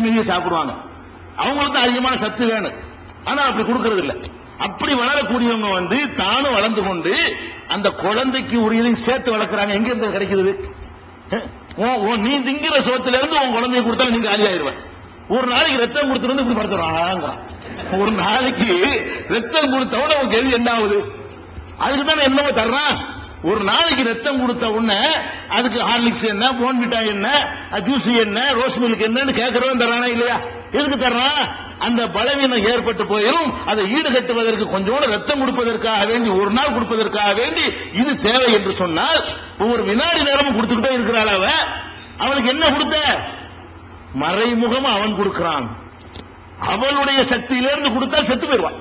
மிக சாப்பிடுவாங்க. அவங்களுக்கு அதிகமான சத்து வேணும், ஆனா அப்படி கொடுக்கறது இல்ல. அப்படி வளரக்கூடியவங்க வந்து தானும் வளர்ந்து கொண்டு அந்த குழந்தைக்கு உரியதையும் சேர்த்து வளர்க்கறாங்க. எங்க இருந்து கிடைக்கிறது? நீ திங்கிற சோத்துல இருந்து உன் குழந்தைய கொடுத்தாலும் நீங்க காலியாயிருவேன். ஒரு நாளைக்கு ரத்தம் கொடுத்துட்டு இப்படி படுத்துறாங்க. ஒரு நாளைக்கு ரத்தம் கொடுத்தவன உனக்கு எது என்ன ஆகுது? அதுக்கு தானே என்னவோ தர்றான். ஒரு நாளைக்கு ரத்தம் கொடுத்த உடனே அதுக்கு ஹார்லிக்ஸ் என்ன, போன்விட்டா என்ன, ஜூஸ் என்ன, ரோஸ் மில்க் என்னன்னு கேட்கறவன் தர்றானா இல்லையா? எதுக்கு தர்றான்? அந்த பலவீனம் ஏற்பட்டு போயிடும், அதை ஈடுகட்டுவதற்கு கொஞ்சோடு ரத்தம் கொடுப்பதற்காக வேண்டி, ஒரு நாள் கொடுப்பதற்காக வேண்டி இது தேவை என்று சொன்னால் ஒவ்வொரு வினாடி நேரமும் கொடுத்துக்கிட்டே இருக்கிறாள். அவனுக்கு என்ன கொடுத்த? மறைமுகமா அவன் கொடுக்கிறான். அவளுடைய சக்தியிலிருந்து கொடுத்தால் செத்து போயிடுவான்.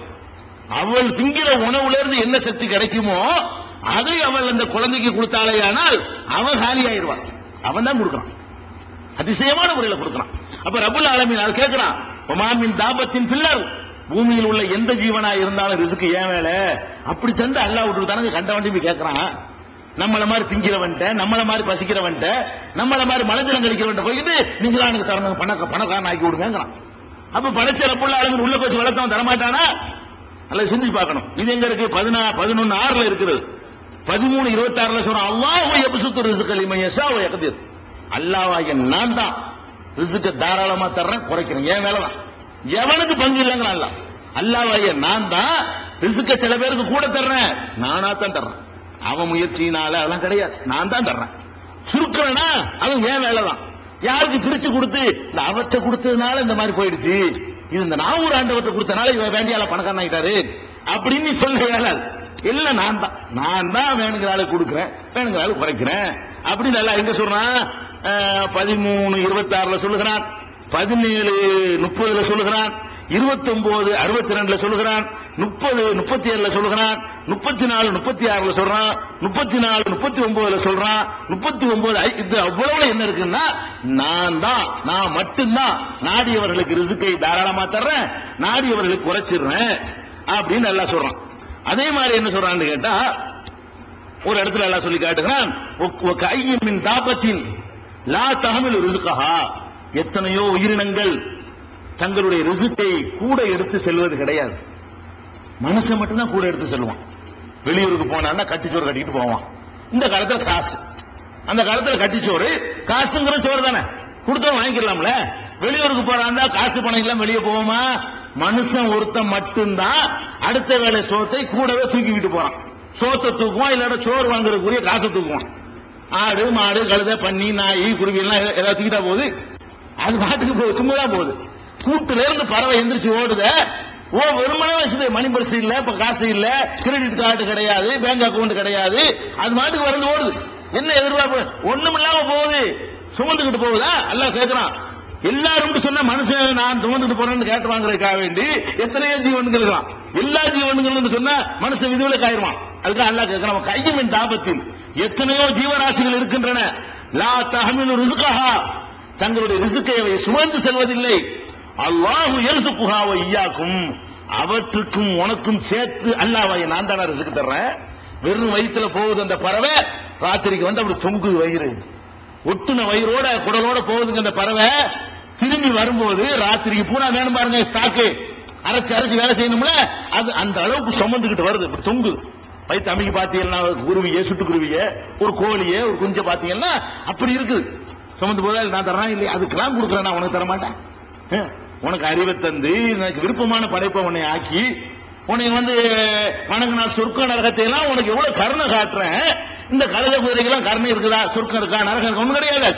அவள் திங்கிற உணவுல இருந்து என்ன சக்தி கிடைக்குமோ அதை அவள் அந்த குழந்தைக்கு கொடுத்தாலே ஆனால் அவன் காலியாயிருவான். அவன் தான் கொடுக்கிறான், அதிசயமான முறையில் கொடுக்கிறான். அப்ப ரப்புல் ஆலமீன் அது கேட்கிறான், ஒமாமின் தாபத்தின் பில்லர், பூமியில் உள்ள எந்த ஜீவனா இருந்தாலும் ரிஸ்க் ஏன் வேலை அப்படி தந்து அல்லாஹ் விட்டு தானங்க கண்ட வண்டி கேட்கிறான். நம்மள மாதிரி திங்கிறவன்ட்ட, நம்மள மாதிரி பசிக்கிறவன்ட்ட, நம்மள மாதிரி மலஜலம் கழிக்கிறவன்ட்ட போயிட்டு நீங்க தான் எனக்கு தரணும், பணக்காரன் ஆக்கி விடுங்கிறான். அப்ப படைச்ச ரப்புல் ஆலமீன் உள்ள போச்சு வளர்த்தவன் தரமாட்டானா? நல்லா சிந்திச்சு பார்க்கணும். இது எங்க இருக்கு? 11:6 இருக்குது. 13:26 சொல்றான், அல்லாஹ் யப்சுத்து ரிஸ்க லிமன் யஷா வ யக்திர். அல்லாஹ்வாகிய நான் தான் ரிஸ்க தாராளமா தர்றேன், குறைக்கிறேன், ஏன் வேலை தான். எவனுக்கு பங்கு இல்லைங்கிறான் அல்லாஹ். அல்லாஹ்வாகிய நான் தான் ரிஸ்க சில பேருக்கு கூட தர்றேன், நானா தான் தர்றேன். அவன் முயற்சியினால அதெல்லாம் கிடையாது, நான் தான் தர்றேன். சுருக்கிறேனா அவன் ஏன் வேலை தான். யாருக்கு பிரிச்சு கொடுத்து இந்த அவற்றை கொடுத்ததுனால இந்த மாதிரி போயிடுச்சு, இது இந்த நாவூர் ஆண்டவற்றை கொடுத்தனால இவன் வேண்டியால பணக்காரன் ஆகிட்டாரு அப்படின்னு சொல்ல இயலாது. இல்ல நான் தான் வேணுங்கிற ஆளுக்கு கொடுக்கிறேன், வேணுங்கிற ஆளுக்கு குறைக்கிறேன் அப்படின்னு எல்லாம் எங்க சொல்றான்? 13:26 சொல்லுகிறான், 17:30 சொல்லுகிறான், 29:62 சொல்லுகிறான், 30:37 சொல்லுகிறான், 34:36 சொல்றான், 34:39 சொல்றான், 39 இது அவ்வளவு என்ன இருக்குன்னா, நான் மட்டும்தான் நாடியவர்களுக்கு ரிஸ்கை தாராளமா தர்றேன், நாடியவர்களுக்கு குறைச்சிடுறேன் அப்படின்னு எல்லாம் சொல்றான். அதே மாதிரி என்ன சொல்றான்னு கேட்டா, ஒரு இடத்துல எல்லாம் சொல்லி காட்டுகிறான், கையின் தாபத்தின் லா தஹமிலு ரிஸ்கஹா, எத்தனையோ உயிரினங்கள் தங்களுடைய ரிஸ்கை கூட எடுத்து செல்வது கிடையாது. மனுஷன் மட்டும்தான் கூட எடுத்து செல்வான். வெளியூருக்கு போனான்னா கட்டிச்சோறு கட்டிட்டு போவான். இந்த காலத்துல காசு, அந்த காலத்துல கட்டிச்சோறு காசுங்கிற சோறு தானே, கொடுத்தா வாங்கிக்கலாம்ல. வெளியூருக்கு போறான்னா காசு பணம் எல்லாம் வெளியே போவோமா? மனுஷன் ஒருத்தன் மட்டும்தான் அடுத்த வேலை சோத்தை கூடவே தூக்கிக்கிட்டு போறான். சோத்தை தூக்குவான், இல்லாட்ட சோறு வாங்குறதுக்குரிய காசை தூக்குவான். ஆடு மாடு கழுதை பன்னி நாய் குருவி எல்லாம் ஏதாவது தூக்கிட்டா போகுது, அது பாட்டுக்கு போகுது, சும்மாதான் போகுது. கூட்டுல இருந்து பறவை எந்திரிச்சு ஓடுத, வெறுமனே வசதி, மணி பரிசு இல்ல, இப்ப காசு இல்ல, கிரெடிட் கார்டு கிடையாது, பேங்க் அக்கௌண்ட் கிடையாது, அது மாட்டுக்கு வரந்து ஓடுது. என்ன எதிர்பார்ப்பு? ஒண்ணும் இல்லாம போகுது, சுமந்துக்கிட்டு போகுதா? எல்லாம் கேட்கிறான். எல்லாரும் சொன்ன மனுஷன் நான் சுமந்துட்டு போறேன்னு கேட்டு வாங்குறதுக்காக வேண்டி எத்தனையோ ஜீவன்கள் இருக்கலாம். எல்லா ஜீவன்கள் சொன்னா மனுஷன் விதிவிலக்கு ஆயிருவான். அதுக்காக அல்லாஹ் கேட்கிறான், கையின் தாபத்தில் எத்தனையோ ஜீவராசிகள் இருக்கின்றன, லா தஹமிலு ரிஸ்கஹா, தங்களுடைய ரிஸ்கை அவை சுமந்து செல்வதில்லை. அல்லாஹு யர்சுகுஹா வ இய்யாக்கும், அவற்றுக்கும் உனக்கும் சேர்த்து அல்லாஹ்வாகிய நான் தான் ரிஸ்க் தர்றேன். வெறும் வயிற்றுல போகுது அந்த பறவை, ராத்திரிக்கு வந்து அப்படி தொங்குது வயிறு, ஒட்டுன வயிறோட குடலோட போகுதுங்க அந்த பறவை. திரும்பி வரும்போது ராத்திரிக்கு பூரா வேணும் பாருங்க, ஸ்டாக்கு அரைச்சு வேலை செய்யணும்ல, அது அந்த அளவுக்கு சுமந்துக்கிட்டு வருது, இப்படி தொங்குது. வயிற்று அமைக்கு பாத்தீங்கன்னா குருவிய, சுட்டுக்குருவிய, ஒரு கோழிய, ஒரு குஞ்ச பாத்தீங்கன்னா அப்படி இருக்குது. சுமந்து போதா நான் தரேன் இல்லை, அதுக்கெல்லாம் கொடுக்குறேன், நான் உனக்கு தர மாட்டேன். உனக்கு அறிவை தந்து எனக்கு விருப்பமான படைப்பை உன்னை ஆக்கி உன்னை வந்து வணங்கினா சொர்க்க நரகத்தை எல்லாம் உனக்கு எவ்வளவு கருணை காட்டுறேன். இந்த கழுத குதிரைக்கெல்லாம் கருணை இருக்குதா? சொர்க்கம் இருக்கா, நரகம் இருக்கா? ஒன்றும் கிடையாது.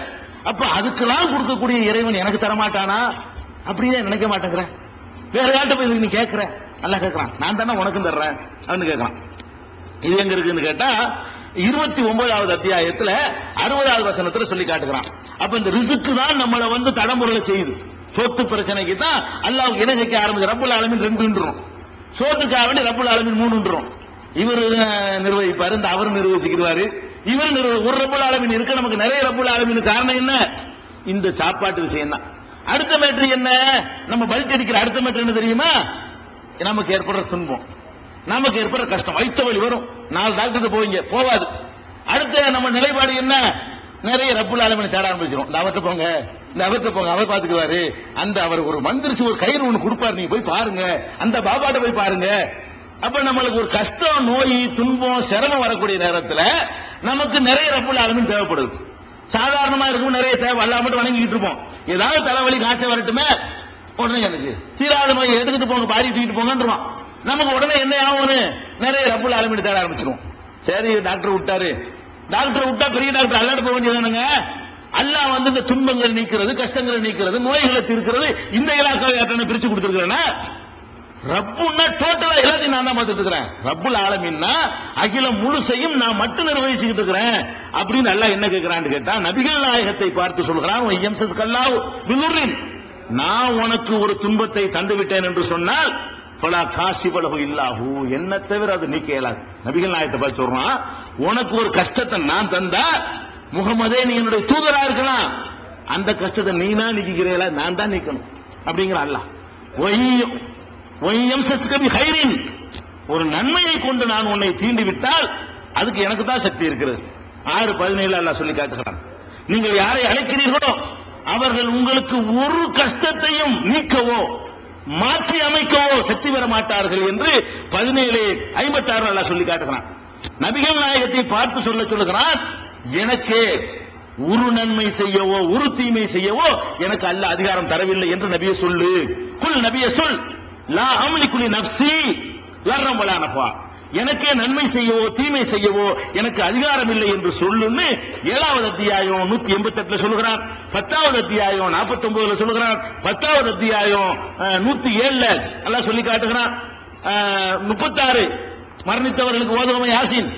அப்ப அதுக்கெல்லாம் கொடுக்கக்கூடிய இறைவன் எனக்கு தரமாட்டானா அப்படின்னு நினைக்க மாட்டேங்கிற. வேற யார்கிட்ட போய் நீ கேட்கிற? நல்லா கேட்கறான், நான் தானே உனக்கும் தர்றேன் அப்படின்னு கேட்கறான். இது எங்க இருக்குன்னு கேட்டா 29வது அத்தியாயத்துல 60வது வசனத்துல சொல்லி காட்டுகிறான். அப்ப இந்த ரிஸ்க் தான் நம்மளை வந்து தடம்புரல செய்யுது. சொத்து பிரச்சனைக்கு தான் அல்லாஹ் இணை வைக்க ஆரம்பிச்சு. ரப்புல் ஆலமீன் 2ன்றோம், சோத்துக்காக வேண்டி ரப்புல் ஆலமீன் 3ன்றோம். இவர் நிர்வகிப்பாரு, இந்த அவர் நிர்வகிக்கிறாரு, இவர் ஒரு ரப்புல் ஆலமீன் இருக்க. நமக்கு நிறைய ரப்புல் ஆலமீன் காரணம் என்ன? இந்த சாப்பாட்டு விஷயம் தான். அடுத்த மேட்ரு என்ன? நம்ம பல்ட் அடிக்கிற அடுத்த மேட்ரு என்ன தெரியுமா? நமக்கு ஏற்படுற துன்பம், நமக்கு ஏற்படுற கஷ்டம். வயிற்று வலி வரும், 4 டாக்டர் போவீங்க, போவாது. அடுத்த நம்ம நிலைப்பாடு என்ன? நிறைய ரப்புல் ஆலமீன் தேட ஆரம்பிச்சிடும். இந்த அவர்கிட்ட போங்க, இந்த அவர்கிட்ட போங்க, அவர் பாத்துக்குவாரு. அந்த அவர் ஒரு மந்திரிச்சு ஒரு கயிறு ஒண்ணு கொடுப்பாரு, நீங்க போய் பாருங்க, அந்த பாபாட்ட போய் பாருங்க. அப்ப நம்மளுக்கு ஒரு கஷ்டம், நோய், துன்பம், சிரமம் வரக்கூடிய நேரத்துல நமக்கு நிறைய ரப்புல் ஆலமீன் தேவைப்படுது. சாதாரணமா இருக்கும் நிறைய தேவை, அல்லாஹ் மட்டும் வணங்கிட்டு இருப்போம். ஏதாவது தலைவலி காய்ச்சல் வரட்டுமே, உடனே எனக்கு தீராத நோய் எடுத்துட்டு போங்க, பாடி தூக்கிட்டு போங்கன்றான். நமக்கு உடனே என்ன ஆகும்னு நிறைய ரப்புல் ஆலமீன் தேட ஆரம்பிச்சிடும். சரி டாக்டர் விட்டாரு, டாக்டர் விட்டா பெரிய டாக்டர் அல்லாட்ட போக வேண்டியதானுங்க. அல்லாஹ் வந்து இந்த துன்பங்கள் நீக்கிறது, கஷ்டங்களை நீக்கிறது, நோய்களை தீர்க்கிறது இந்த இலாக்காவை பிரிச்சு கொடுத்திருக்கிறேன்னா, ரப்புன்னா டோட்டலா எல்லாத்தையும் நான் தான் பார்த்துட்டு இருக்கிறேன். ரப்புல் ஆலமீன்னா அகிலம் முழுசையும் நான் மட்டும் நிர்வகிச்சுக்கிட்டு இருக்கிறேன் அப்படின்னு அல்லாஹ் என்ன கேட்கிறான்னு கேட்டா, நபிகள் நாயகத்தை பார்த்து சொல்கிறான், நான் உனக்கு ஒரு துன்பத்தை தந்து விட்டேன் என்று சொன்னால் பலா காசிபலகு இல்லாஹு, என்ன தவிர அது நீக்க இயலாது. நபிகள் நாயகத்தை பார்த்து சொல்றான், உனக்கு ஒரு கஷ்டத்தை நான் தந்தா, முகமதே நீ என்னுடைய தூதரா இருக்கலாம், அந்த கஷ்டத்தை நீனா நீக்கிறீங்களா, நான் தான் நீக்கணும் அப்படிங்கிற அல்லாஹ். ஒரு நன்மையை கொண்டு நான் உன்னை தீண்டி விட்டால் அதுக்கு எனக்கு தான் சக்தி இருக்கிறது. 6:17 அல்லாஹ் சொல்லி காட்டுகிறான், நீங்கள் யாரை அழைக்கிறீர்களோ அவர்கள் உங்களுக்கு ஒரு கஷ்டத்தையும் நீக்கவோ மாற்றி அமைக்கவோ சக்தி பெற மாட்டார்கள் என்று 17:56 அல்லாஹ் சொல்லி காட்டுகிறான். நபிகள் நாயகத்தை பார்த்து சொல்லுகிறான், எனக்கு ஒரு நன்மை செய்யவோ ஒரு தீமை செய்யவோ எனக்கு அல்லாஹ் அதிகாரம் தரவில்லை என்று நபியை சொல்லு. குல் நபியை சொல், லா அம்லிகு நஃப்ஸி லர்ரம் வலா நஃபா, எனக்கே நன்மை செய்யவோ தீமை செய்யவோ எனக்கு அதிகாரம் இல்லை என்று சொல்லுன்னு 7வது அத்தியாயம் 188 சொல்லுகிறான். 10வது அத்தியாயம் 49 சொல்லுகிறான். 10வது அத்தியாயம் 107 அல்லாஹ் சொல்லி காட்டுகிறான். 36 மரணித்தவர்களுக்கு ஓதுவமை யாசின்,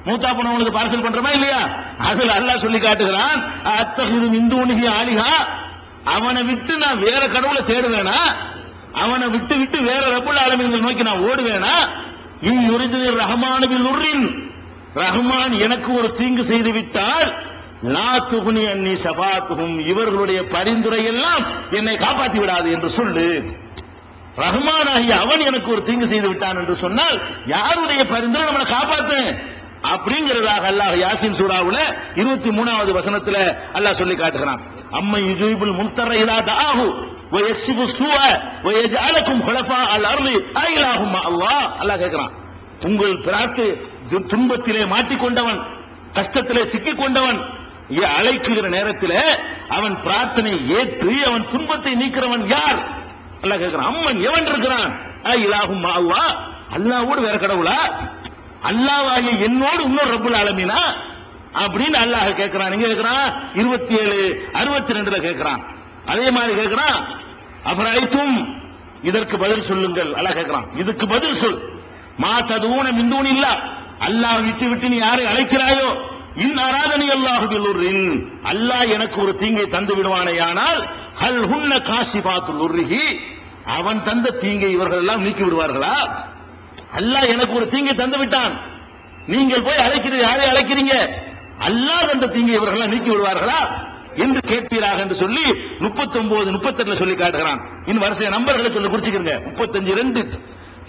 மூத்தா போனவங்களுக்கு பார்சல் பண்றமா இல்லையா, அதுல அல்லாஹ் சொல்லி காட்டுகிறான், அத்தஹிரு மின் தூனிஹி ஆலிஹா, அவனை விட்டு நான் வேற கடவுளை தேடுவேனா, அவனை விட்டு விட்டு வேற ரப்புல் ஆலமீனை நோக்கி நான் ஓடுவேனா, இன் யுரிதுனி ரஹ்மானு பில்லுர்ரின், ரஹ்மான் எனக்கு ஒரு தீங்கு செய்து விட்டால் லா துகுனி அன்னி ஷஃபாத்துஹும், இவர்களுடைய பரிந்துரை எல்லாம் என்னை காப்பாற்றி விடாது என்று சொல்லு. ரஹ்மான் ஆகிய அவன் எனக்கு ஒரு தீங்கு செய்து விட்டான் என்று சொன்னால் யாருடைய பரிந்துரை நம்மளை காப்பாத்து அப்படிங்கிறதாக அல்லாஹ் யாசின் சூராவுல 23வது வசனத்துல அல்லாஹ் சொல்லி காட்டுகிறான். அம்மை யுஜீபுல் முன்தர இலா தஆஹு வ யக்ஸிபு ஸூஅ வ யஜ்அலகும் குலஃபா அல் அர்லி ஐலாஹும் அல்லாஹ், அல்லாஹ் கேட்கிறான், உங்கள் துன்பத்திலே மாட்டிக்கொண்டவன், கஷ்டத்திலே சிக்கிக் கொண்டவன் அழைக்கிற நேரத்தில் அவன் பிரார்த்தனை ஏற்று அவன் துன்பத்தை நீக்கிறவன் யார்? அல்லாஹ் கேட்கிறான். அம்மன் எவன் இருக்கிறான்? ஐலாஹும் அல்லாஹ், அல்லாஹ்வோடு வேற கடவுளா, அல்லாஹ்வாகிய என்னோடு இன்னொரு ரப்புல் ஆலமீனா அப்படின்னு அல்லாஹ் கேட்கிறான். எங்க கேட்கிறான்? 27:62 கேட்கிறான். அதே மாதிரி கேட்கிறான், அஃபரைத்தும், இதற்கு பதில் சொல்லுங்கள். அல்லாஹ் கேட்கிறான், இதுக்கு பதில் சொல். மா ததுன மின் தூனில்லாஹ், அல்லாஹ் விட்டு விட்டு நீ யாரை அழைக்கிறாயோ, இன் அராதனி அல்லாஹு பில்லுர்ரின், அல்லாஹ் எனக்கு ஒரு தீங்கை தந்து விடுவானேயானால் ஹல் ஹுன்ன காஷிபாத்துல் உர்ரிஹி, அவன் தந்த தீங்கை இவர்கள் எல்லாம் நீக்கி விடுவார்களா? அல்லாஹ் எனக்கு ஒரு தீங்கை தந்து விட்டான், நீங்கள் போய் அழைக்கிறீங்க, யாரை அழைக்கிறீங்க, அல்லாஹ் தந்த தீங்கை இவர்கள் எல்லாம் நீக்கி விடுவார்களா என்று கேட்பீராக என்று சொல்லி 39, 38 சொல்லி காட்டுகிறான். இன்னும் வரிசை நம்பர்களை சொல்லி குறிச்சுக்கிறங்க. 35:2,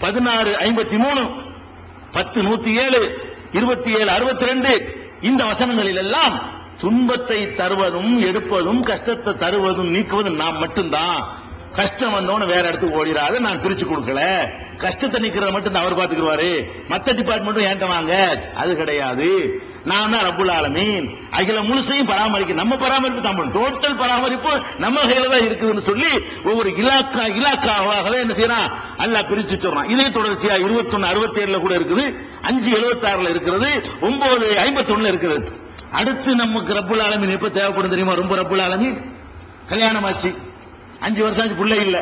16:53, 10:107, 27:62 இந்த வசனங்களில் எல்லாம் துன்பத்தை தருவதும் எடுப்பதும் கஷ்டத்தை தருவதும் நீக்குவதும் நாம் மட்டும்தான். கஷ்டம் வந்தோன்னு வேற இடத்துக்கு ஓடிடாத, நான் பிரிச்சு கொடுக்கல, கஷ்டத்தை நீக்கிறத மட்டும் தான் அவர் பாத்துக்குவாரு, மத்த டிபார்ட்மெண்ட்டும் ஏன்ட்ட வாங்க, அது கிடையாது. நான் தான் ரப்புல் ஆலமீன், அகில முழுசையும் பராமரிக்க, நம்ம பராமரிப்பு தான், டோட்டல் பராமரிப்பு நம்ம கையில தான் இருக்குதுன்னு சொல்லி ஒவ்வொரு இலாக்காவாகவே என்ன செய்யறான் அல்லாஹ் பிரிச்சு சொல்றான். இதே தொடர்ச்சியா 21:67 கூட இருக்குது, 5:76 இருக்கிறது, 9:51 இருக்குது. அடுத்து நமக்கு ரப்புல் ஆலமீன் எப்ப தேவைப்படும் தெரியுமா? ரொம்ப ரப்புல் ஆலமீன் கல்யாணம் ஆச்சு, 5 வருஷம் ஆச்சு, பிள்ளை இல்ல,